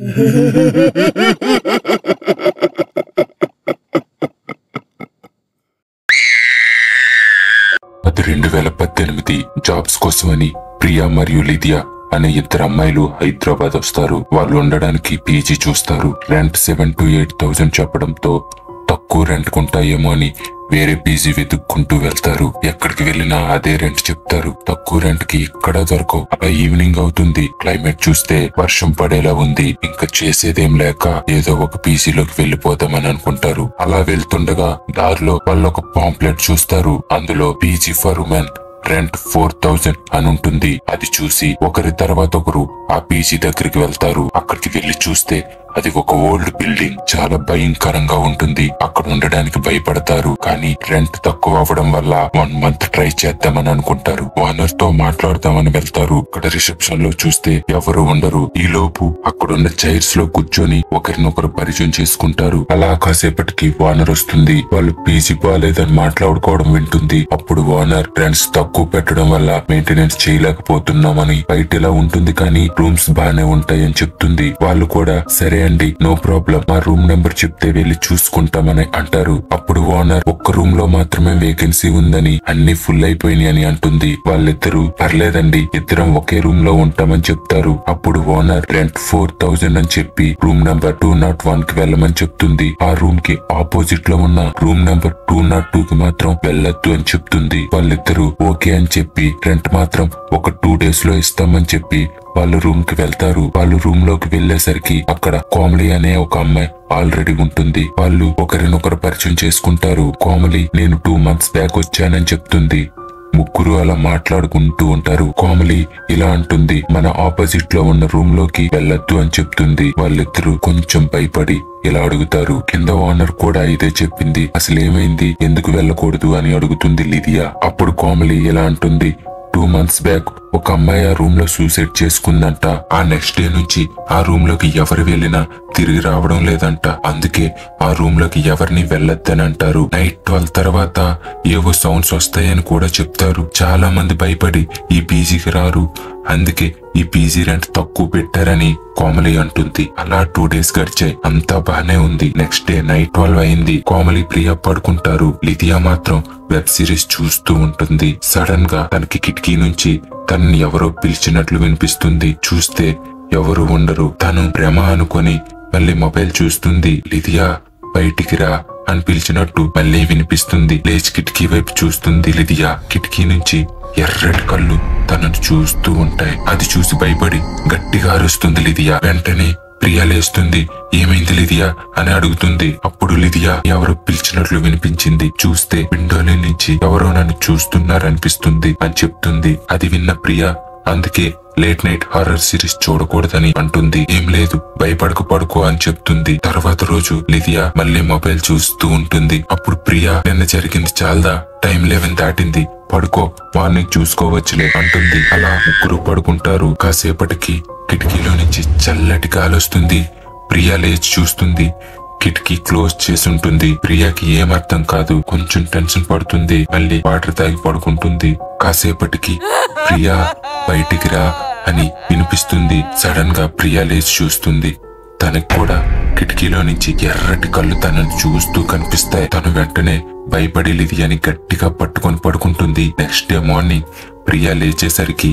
అది 2018 జాబ్స్ కోసమని ప్రియా మరియు లిదియా అనే ఇద్దరు అమ్మాయిలు హైదరాబాద్ వస్తారు. వాళ్ళు ఉండడానికి పీజీ చూస్తారు. రెంట్ 7,000 to 8,000 చెప్పడంతో తక్కువ రెంట్ కొంటాయేమో అని వేరే పీజీ వెతుక్కుంటూ వెళ్తారు. ఎక్కడికి వెళ్ళినా అదే రెంట్ చెప్తారు. తక్కువ రెంట్ కి ఇక్కడ దొరకవు. అలా ఈవినింగ్ అవుతుంది. క్లైమేట్ చూస్తే వర్షం పడేలా ఉంది. ఇంకా చేసేదేం లేక ఏదో ఒక పీజీలోకి వెళ్లిపోదామని అనుకుంటారు. అలా వెళ్తుండగా దారిలో వాళ్ళు ఒక పాంప్లెట్ చూస్తారు. అందులో పీజీ ఫర్ ఉమెన్ రెంట్ 4,000 అని ఉంటుంది. అది చూసి ఒకరి తర్వాత ఒకరు ఆ పీజీ దగ్గరికి వెళ్తారు. అక్కడికి వెళ్లి చూస్తే అది ఒక ఓల్డ్ బిల్డింగ్. చాలా భయంకరంగా ఉంటుంది. అక్కడ ఉండడానికి భయపడతారు. కానీ రెంట్ తక్కువ అవ్వడం వల్ల 1 month ట్రై చేద్దామని అనుకుంటారు. ఓనర్ తో మాట్లాడదామని వెళ్తారు. అక్కడ రిసెప్షన్ లో చూస్తే ఎవరు ఉండరు. ఈ లోపు అక్కడున్న చైర్స్ లో కూర్చొని ఒకరినొకరు పరిచయం చేసుకుంటారు. అలా కాసేపటికి ఓనర్ వస్తుంది. వాళ్ళు పీజీ బాలేదని మాట్లాడుకోవడం వింటుంది. అప్పుడు ఓనర్ రెంట్స్ తక్కువ పెట్టడం వల్ల మెయింటెనెన్స్ చేయలేకపోతున్నామని, బయట ఇలా ఉంటుంది కానీ రూమ్స్ బానే ఉంటాయని చెప్తుంది. వాళ్ళు కూడా సరే అండి, నో ప్రాబ్లం, మా రూమ్ నెంబర్ చెప్తే వెళ్లి చూసుకుంటామని అంటారు. అప్పుడు ఓనర్ ఒక్క రూమ్ లో మాత్రమే వేకెన్సీ ఉందని, అన్ని ఫుల్ అయిపోయినాయి అని అంటుంది. వాళ్ళిద్దరూ పర్లేదండి, ఇద్దరం ఒకే రూమ్ లో ఉంటామని చెప్తారు. అప్పుడు ఓనర్ రెంట్ 4,000 అని చెప్పి రూమ్ నెంబర్ 201 కి వెళ్ళమని చెప్తుంది. ఆ రూమ్ కి ఆపోజిట్ లో ఉన్న రూమ్ నెంబర్ 202 కి మాత్రం వెళ్ళొద్దు అని చెప్తుంది. వాళ్ళిద్దరూ ఓకే అని చెప్పి రెంట్ మాత్రం ఒక 2 days లో ఇస్తామని చెప్పి వాళ్ళు రూమ్ కి వెళ్తారు. వాళ్ళు రూమ్ లోకి వెళ్లేసరికి అక్కడ కోమలి అనే ఒక అమ్మాయి ఆల్రెడీ ఉంటుంది. వాళ్ళు ఒకరినొకరు పరిచయం చేసుకుంటారు. కోమలి నేను 2 months బ్యాక్ వచ్చానని చెప్తుంది. ముగ్గురు అలా మాట్లాడుకుంటూ ఉంటారు. కోమలి ఇలా అంటుంది, మన ఆపోజిట్ లో ఉన్న రూమ్ లోకి వెళ్ళొద్దు అని చెప్తుంది. వాళ్ళిద్దరూ కొంచెం భయపడి ఇలా అడుగుతారు. కింద ఓనర్ కూడా ఇదే చెప్పింది. అసలు ఏమైంది, ఎందుకు వెళ్ళకూడదు అని అడుగుతుంది లిదియా. అప్పుడు కోమలి ఇలా అంటుంది, 2 months బ్యాక్ ఒక అమ్మాయి ఆ రూమ్ లో సూసైడ్ చేసుకుందంట. ఆ నెక్స్ట్ డే నుంచి ఆ రూమ్ లోకి ఎవరు వెళ్ళినా తిరిగి రావడం లేదంట. అందుకే ఆ రూమ్ లోకి ఎవరిని వెళ్ళొద్దని అంటారు. నైట్ 12 తర్వాత ఏవో సౌండ్స్ వస్తాయని కూడా చెప్తారు. చాలా మంది భయపడి ఈ పీజీకి రారు. అందుకే ఈ పీజీ రెంట్ తక్కువ పెట్టారని కోమలి అంటుంది. అలా 2 days గడిచాయి. అంతా బానే ఉంది. నెక్స్ట్ డే నైట్ 12 అయింది. కోమలి ప్రియా పడుకుంటారు. లిదియా మాత్రం వెబ్ సిరీస్ చూస్తూ ఉంటుంది. సడన్ గా తనకి కిటికీ నుంచి తనని ఎవరో పిలిచినట్లు వినిపిస్తుంది. చూస్తే ఎవరు ఉండరు. తను భ్రమ అనుకొని మళ్ళీ మొబైల్ చూస్తుంది. లిదియా బయటికి రా అని పిలిచినట్టు మళ్ళీ వినిపిస్తుంది. లేచి కిటికీ వైపు చూస్తుంది. లిదియా కిటికీ నుంచి ఎర్రటి కళ్ళు తనను చూస్తూ ఉంటాయి. అది చూసి భయపడి గట్టిగా అరుస్తుంది లిదియా. వెంటనే ప్రియా లేస్తుంది. ఏమైంది లిదియా అని అడుగుతుంది. అప్పుడు లిదియా ఎవరో పిలిచినట్లు వినిపించింది. చూస్తే విండోలో నుంచి ఎవరో నన్ను చూస్తున్నారనిపిస్తుంది అని చెప్తుంది. అది విన్న ప్రియా అందుకే లేట్ నైట్ హారర్ సిరీస్ చూడకూడదని అంటుంది. ఏం లేదు, భయపడకు, పడుకో అని చెప్తుంది. తర్వాత రోజు లిదియా మళ్ళీ మొబైల్ చూస్తూ ఉంటుంది. అప్పుడు ప్రియా నిన్న జరిగింది చాలదా, టైం 11 దాటింది, పడుకో, మార్నింగ్ చూసుకోవచ్చులే అంటుంది. అలా ముగ్గురు పడుకుంటారు. కాసేపటికి కిటికీలో నుంచి చల్లటి గాలి వస్తుంది. ప్రియా లేచి చూస్తుంది. కిటికీ క్లోజ్ చేసి ఉంటుంది. ప్రియాకి ఏం అర్థం కాదు. కొంచెం టెన్షన్ పడుతుంది. మళ్ళీ వాటర్ తాగి పడుకుంటుంది. కాసేపటికి ప్రియా బయటికి రా అని వినిపిస్తుంది. సడన్ గా ప్రియా లేచి చూస్తుంది. తనకి కూడా కిటికీలో నుంచి ఎర్రటి కళ్ళు తనని చూస్తూ కనిపిస్తాయి. తను వెంటనే భయపడి లిదియాని గట్టిగా పట్టుకొని పడుకుంటుంది. నెక్స్ట్ డే మార్నింగ్ ప్రియా లేచేసరికి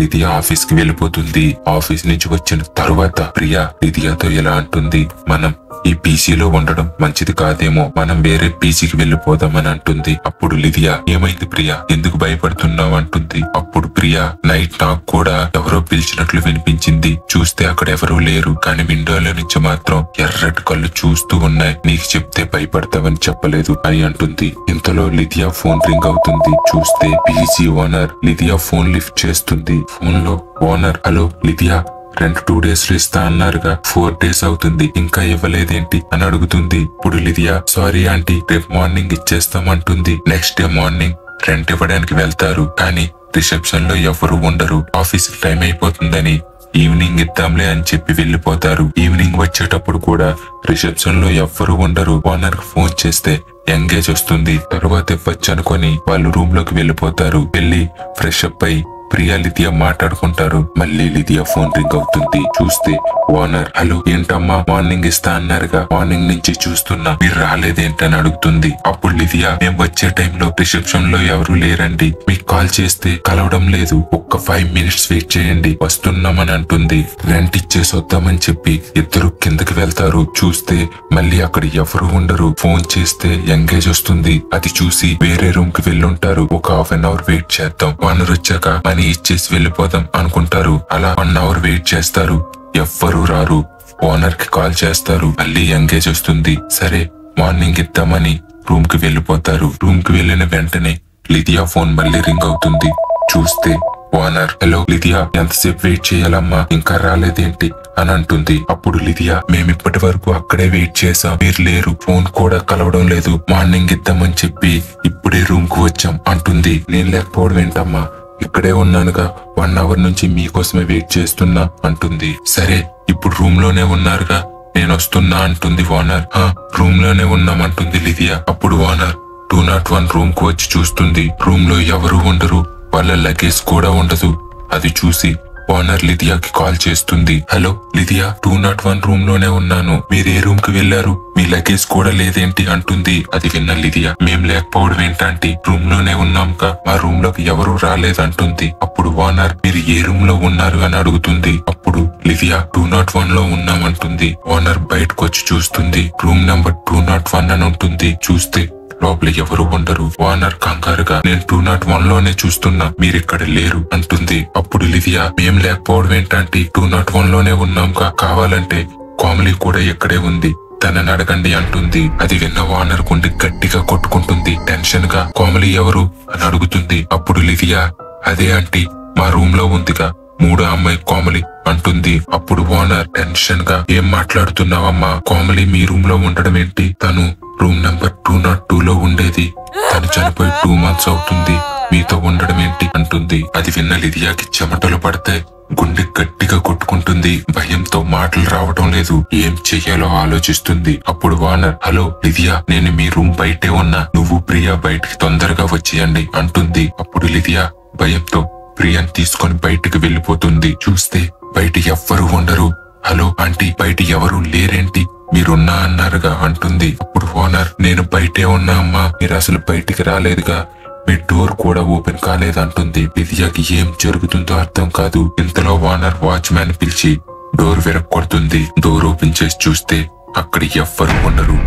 లిదియా ఆఫీస్ కి వెళ్ళిపోతుంది. ఆఫీస్ నుంచి వచ్చిన తరువాత ప్రియా లిదియాతో ఇలా అంటుంది, మనం ఈ పీసీలో ఉండడం మంచిది కాదేమో, మనం వేరే పీసీకి వెళ్ళిపోదామని అంటుంది. అప్పుడు లిదియా ఏమైంది ప్రియా, ఎందుకు భయపడుతున్నావు అంటుంది. అప్పుడు ప్రియా నైట్ నాకు కూడా ఎవరో పిలిచినట్లు వినిపించింది. చూస్తే అక్కడ ఎవరూ లేరు. కానీ విండోలో నుంచి మాత్రం ఎర్రటి కళ్ళు చూస్తూ ఉన్నాయి. నీకు చెప్తే భయపడతావని చెప్పలేదు అని అంటుంది. ఇంతలో లిదియా ఫోన్ రింగ్ అవుతుంది. చూస్తే పీజీ ఓనర్. లిదియా ఫోన్ లిఫ్ట్ చేస్తుంది. ఫోన్ లో ఓనర్, హలో లిదియా, రెంట్ 2 days లో ఇస్తా అన్నారుగా, 4 days అవుతుంది, ఇంకా ఇవ్వలేదేంటి అని అడుగుతుంది. ఇప్పుడు లిదియా సారీ ఆంటీ, రేపు మార్నింగ్ ఇచ్చేస్తామంటుంది. నెక్స్ట్ డే మార్నింగ్ రెంట్ ఇవ్వడానికి వెళ్తారు. కానీ రిసెప్షన్ లో ఎవరు ఉండరు. ఆఫీస్ టైం అయిపోతుందని ఈవినింగ్ ఇద్దాంలే అని చెప్పి వెళ్లిపోతారు. ఈవినింగ్ వచ్చేటప్పుడు కూడా రిసెప్షన్ లో ఎవ్వరు ఉండరు. ఓనర్ కి ఫోన్ చేస్తే ఎంగేజ్ వస్తుంది. తరువాత ఇవ్వచ్చు అనుకొని వాళ్ళు రూమ్ లోకి వెళ్లిపోతారు. వెళ్లి ఫ్రెష్ అప్ అయి ప్రియా లిదియా మాట్లాడుకుంటారు. మళ్ళీ లిదియా ఫోన్ రింగ్ అవుతుంది. చూస్తే ఓనర్, హలో ఏంటమ్మా మార్నింగ్ ఇస్తా అన్నారుగా, మార్నింగ్ నుంచి చూస్తున్నా మీరు రాలేదేంటని అడుగుతుంది. అప్పుడు లిదియా, మేము వచ్చే టైంలో రిసెప్షన్ లో ఎవరూ లేరండి, మీకు కాల్ చేస్తే కలవడం లేదు, ఒక్క 5 minutes వెయిట్ చేయండి వస్తున్నామని అంటుంది. రెంట్ ఇచ్చేసి వద్దామని చెప్పి ఇద్దరు కిందకి వెళ్తారు. చూస్తే మళ్ళీ అక్కడ ఎవరు ఉండరు. ఫోన్ చేస్తే ఎంగేజ్ వస్తుంది. అది చూసి వేరే రూమ్ కి వెళ్ళుంటారు. ఒక 1/2 hour వెయిట్ చేద్దాం, ఓనర్ వచ్చాక మనీ ఇచ్చేసి వెళ్ళిపోదాం అనుకుంటారు. అలా 1 hour వెయిట్ చేస్తారు. ఎవ్వరూ రారు. ఓనర్ కి కాల్ చేస్తారు. మళ్ళీ ఎంగేజ్ వస్తుంది. సరే మార్నింగ్ ఇద్దామని రూమ్ కి వెళ్ళిపోతారు. రూమ్ కి వెళ్ళిన వెంటనే లిదియా ఫోన్ మళ్ళీ రింగ్ అవుతుంది. చూస్తే ఓనర్, హలో లిదియా, ఎంతసేపు వెయిట్ చేయాలమ్మా, ఇంకా రాలేదేంటి అని అంటుంది. అప్పుడు లిదియా, మేమిప్పటి వరకు అక్కడే వెయిట్ చేసాం, మీరు లేరు, ఫోన్ కూడా కలవడం లేదు, మార్నింగ్ ఇద్దామని చెప్పి ఇప్పుడే రూమ్ కు వచ్చాం అంటుంది. నేను లేకపోవడం ఏంటమ్మా, ఇక్కడే ఉన్నానుగా, 1 hour నుంచి మీకోసమే వెయిట్ చేస్తున్నా అంటుంది. సరే ఇప్పుడు రూమ్ లోనే ఉన్నారుగా, నేను వస్తున్నా అంటుంది ఓనర్. రూమ్ లోనే ఉన్నామంటుంది లిదియా. అప్పుడు ఓనర్ 201 రూమ్ కు వచ్చి చూస్తుంది. రూమ్ లో ఎవరు ఉండరు, వాళ్ళ లగేజ్ కూడా ఉండదు. అది చూసి ఓనర్ లిదియాకి కాల్ చేస్తుంది. హలో లిదియా, 201 రూమ్ లోనే ఉన్నాను, మీరు ఏ రూమ్ కి వెళ్లారు, మీ లగేజ్ కూడా లేదేంటి అంటుంది. అది విన్న లిదియా, మేం లేకపోవడం ఏంటంటే రూమ్ లోనే ఉన్నాంగా, మా రూమ్ లోకి ఎవరూ రాలేదంటుంది. అప్పుడు ఓనర్, మీరు ఏ రూమ్ లో ఉన్నారు అని అడుగుతుంది. అప్పుడు లిదియా 201 లో ఉన్నామంటుంది. ఓనర్ బయటకు వచ్చి చూస్తుంది. రూమ్ నెంబర్ 201 అని ఉంటుంది. చూస్తే లోపల ఎవరు ఉండరు. ఓనర్ కంగారుగా, నేను 201 లోనే చూస్తున్నా, మీరిక్కడ లేరు అంటుంది. అప్పుడు లిదియా, మేం లేకపోవడం ఏంటంటే 201 లోనే ఉన్నాంగా, కావాలంటే కోమలి కూడా ఇక్కడే ఉంది, తనని అడగండి అంటుంది. అది విన్న ఓనర్ గుండె గట్టిగా కొట్టుకుంటుంది. టెన్షన్ గా, కోమలి ఎవరు అని అడుగుతుంది. అప్పుడు లిదియా, అదే ఆంటీ, మా రూమ్ లో ఉందిగా, 3వ అమ్మాయి కోమలి అంటుంది. అప్పుడు ఓనర్ టెన్షన్ గా, ఏం మాట్లాడుతున్నావమ్మా, కోమలి మీ రూమ్ లో ఉండడం ఏంటి, తను రూమ్ నెంబర్ 202 లో ఉండేది, తను చనిపోయి 2 months అవుతుంది, మీతో ఉండడం ఏంటి అంటుంది. అది విన్న లిదియాకి చెమటలు పడితే గుండె గట్టిగా కొట్టుకుంటుంది. భయంతో మాటలు రావటం లేదు. ఏం చెయ్యాలో ఆలోచిస్తుంది. అప్పుడు ఓనర్, హలో లిదియా, నేను మీ రూమ్ బయటే ఉన్నా, నువ్వు ప్రియా బయటికి తొందరగా వచ్చేయండి అంటుంది. అప్పుడు లిదియా భయంతో ప్రియాని తీసుకొని బయటికి వెళ్ళిపోతుంది. చూస్తే బయట ఎవ్వరూ ఉండరు. హలో ఆంటీ, బయట ఎవరూ లేరేంటి, మీరున్నా అన్నారుగా అంటుంది. అప్పుడు ఓనర్, నేను బయటే ఉన్నా అమ్మా, మీరు అసలు బయటికి రాలేదుగా, మీ డోర్ కూడా ఓపెన్ కాలేదంటుంది. లిదియాకి ఏం జరుగుతుందో అర్థం కాదు. ఇంతలో ఓనర్ వాచ్మ్యాన్ పిలిచి డోర్ విరక్కొడుతుంది. డోర్ ఓపెన్ చేసి చూస్తే అక్కడ ఎవ్వరూ ఉండరు.